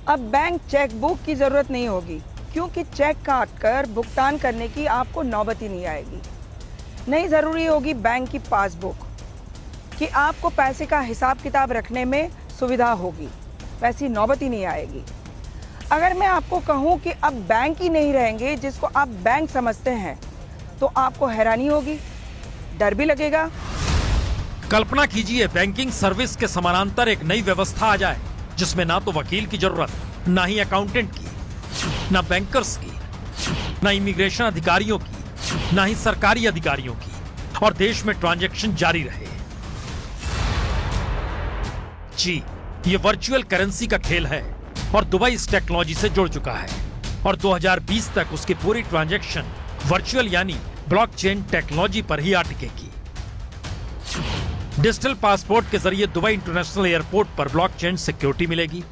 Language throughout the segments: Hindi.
अब बैंक चेकबुक की जरूरत नहीं होगी, क्योंकि चेक काट कर भुगतान करने की आपको नौबत ही नहीं आएगी। नहीं जरूरी होगी बैंक की पासबुक कि आपको पैसे का हिसाब किताब रखने में सुविधा होगी, वैसी नौबत ही नहीं आएगी। अगर मैं आपको कहूं कि अब बैंक ही नहीं रहेंगे जिसको आप बैंक समझते हैं, तो आपको हैरानी होगी, डर भी लगेगा। कल्पना कीजिए बैंकिंग सर्विस के समानांतर एक नई व्यवस्था आ जाए जिसमें ना तो वकील की जरूरत, ना ही अकाउंटेंट की, ना बैंकर्स की, ना इमिग्रेशन अधिकारियों की, ना ही सरकारी अधिकारियों की, और देश में ट्रांजैक्शन जारी रहे। जी, ये वर्चुअल करेंसी का खेल है और दुबई इस टेक्नोलॉजी से जुड़ चुका है और 2020 तक उसकी पूरी ट्रांजैक्शन वर्चुअल यानी ब्लॉकचेन टेक्नोलॉजी पर ही अटकेगी। डिजिटल पासपोर्ट के जरिए दुबई इंटरनेशनल एयरपोर्ट पर ब्लॉकचेन सिक्योरिटी मिलेगी।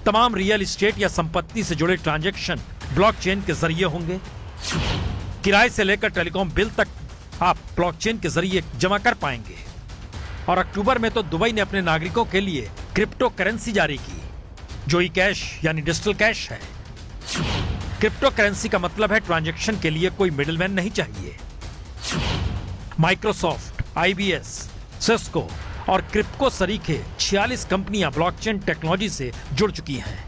तमाम रियल एस्टेट या संपत्ति से जुड़े ट्रांजैक्शन ब्लॉकचेन के जरिए होंगे। किराए से लेकर टेलीकॉम बिल तक आप ब्लॉकचेन के जरिए जमा कर पाएंगे। और अक्टूबर में तो दुबई ने अपने नागरिकों के लिए क्रिप्टो करेंसी जारी की, जो ई कैश यानी डिजिटल कैश है। क्रिप्टो करेंसी का मतलब है ट्रांजैक्शन के लिए कोई मिडिलमैन नहीं चाहिए। माइक्रोसॉफ्ट, आईबीएस, सिस्को और क्रिप्को सरीखे 46 कंपनियां ब्लॉकचेन टेक्नोलॉजी से जुड़ चुकी हैं।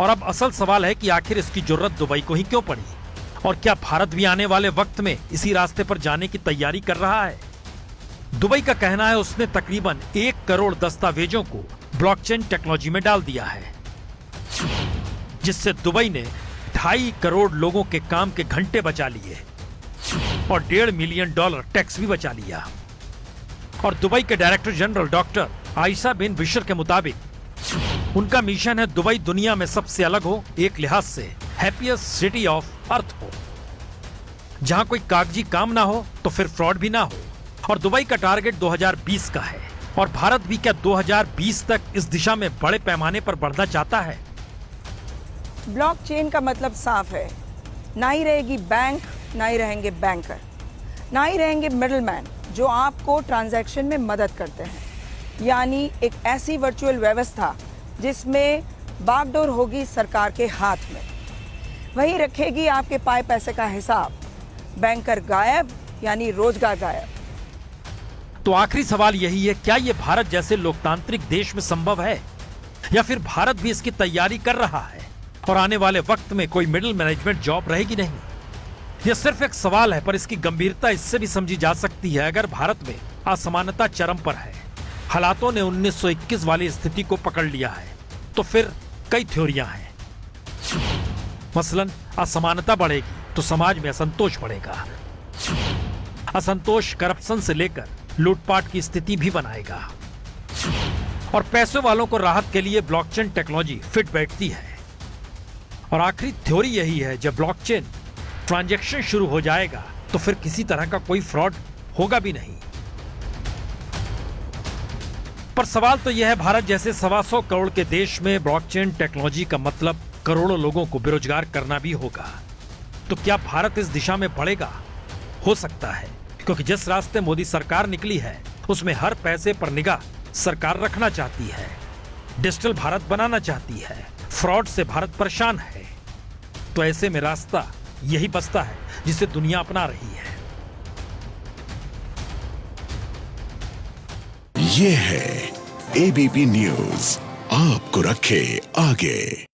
और अब असल सवाल है कि आखिर इसकी जरूरत दुबई को ही क्यों पड़ी, और क्या भारत भी आने वाले वक्त में इसी रास्ते पर जाने की तैयारी कर रहा है। दुबई का कहना है उसने तकरीबन 1 करोड़ दस्तावेजों को ब्लॉकचेन टेक्नोलॉजी में डाल दिया है, जिससे दुबई ने 2.5 करोड़ लोगों के काम के घंटे बचा लिए और $1.5 मिलियन टैक्स भी बचा लिया। और दुबई के डायरेक्टर जनरल डॉक्टर आयशा बिन बिशर के मुताबिक उनका मिशन है दुबई दुनिया में सबसे अलग हो, एक लिहाज से हैप्पीएस्ट सिटी ऑफ अर्थ हो, जहां कोई कागजी काम ना हो तो फिर फ्रॉड भी ना हो। और दुबई का टारगेट 2020 का है, और भारत भी क्या 2020 तक इस दिशा में बड़े पैमाने पर बढ़ना चाहता है। ब्लॉकचेन का मतलब साफ है, ना ही रहेगी बैंक, ना ही रहेंगे बैंकर, ना ही रहेंगे मिडलमैन जो आपको ट्रांजैक्शन में मदद करते हैं। यानी एक ऐसी वर्चुअल व्यवस्था जिसमें बागडोर होगी सरकार के हाथ में, वही रखेगी आपके पाए पैसे का हिसाब। बैंकर गायब यानी रोजगार गायब। तो आखिरी सवाल यही है, क्या यह भारत जैसे लोकतांत्रिक देश में संभव है, या फिर भारत भी इसकी तैयारी कर रहा है और आने वाले वक्त में कोई मिडिल मैनेजमेंट जॉब रहेगी नहीं। यह सिर्फ एक सवाल है, पर इसकी गंभीरता इससे भी समझी जा सकती है अगर भारत में असमानता चरम पर है, हालातों ने 1921 वाली स्थिति को पकड़ लिया है, तो फिर कई थ्योरियां हैं। मसलन असमानता बढ़ेगी तो समाज में असंतोष बढ़ेगा। असंतोष करप्शन से लेकर लूटपाट की स्थिति भी बनाएगा, और पैसों वालों को राहत के लिए ब्लॉकचेन टेक्नोलॉजी फिट बैठती है। और आखिरी थ्योरी यही है, जब ब्लॉकचेन ट्रांजैक्शन शुरू हो जाएगा तो फिर किसी तरह का कोई फ्रॉड होगा भी नहीं। पर सवाल तो यह है, भारत जैसे 125 करोड़ के देश में ब्लॉकचेन टेक्नोलॉजी का मतलब करोड़ों लोगों को बेरोजगार करना भी होगा। तो क्या भारत इस दिशा में बढ़ेगा? हो सकता है, क्योंकि जिस रास्ते मोदी सरकार निकली है उसमें हर पैसे पर निगाह सरकार रखना चाहती है, डिजिटल भारत बनाना चाहती है, फ्रॉड से भारत परेशान है। तो ऐसे में रास्ता यही बचता है जिसे दुनिया अपना रही है। ये है एबीपी न्यूज, आपको रखे आगे।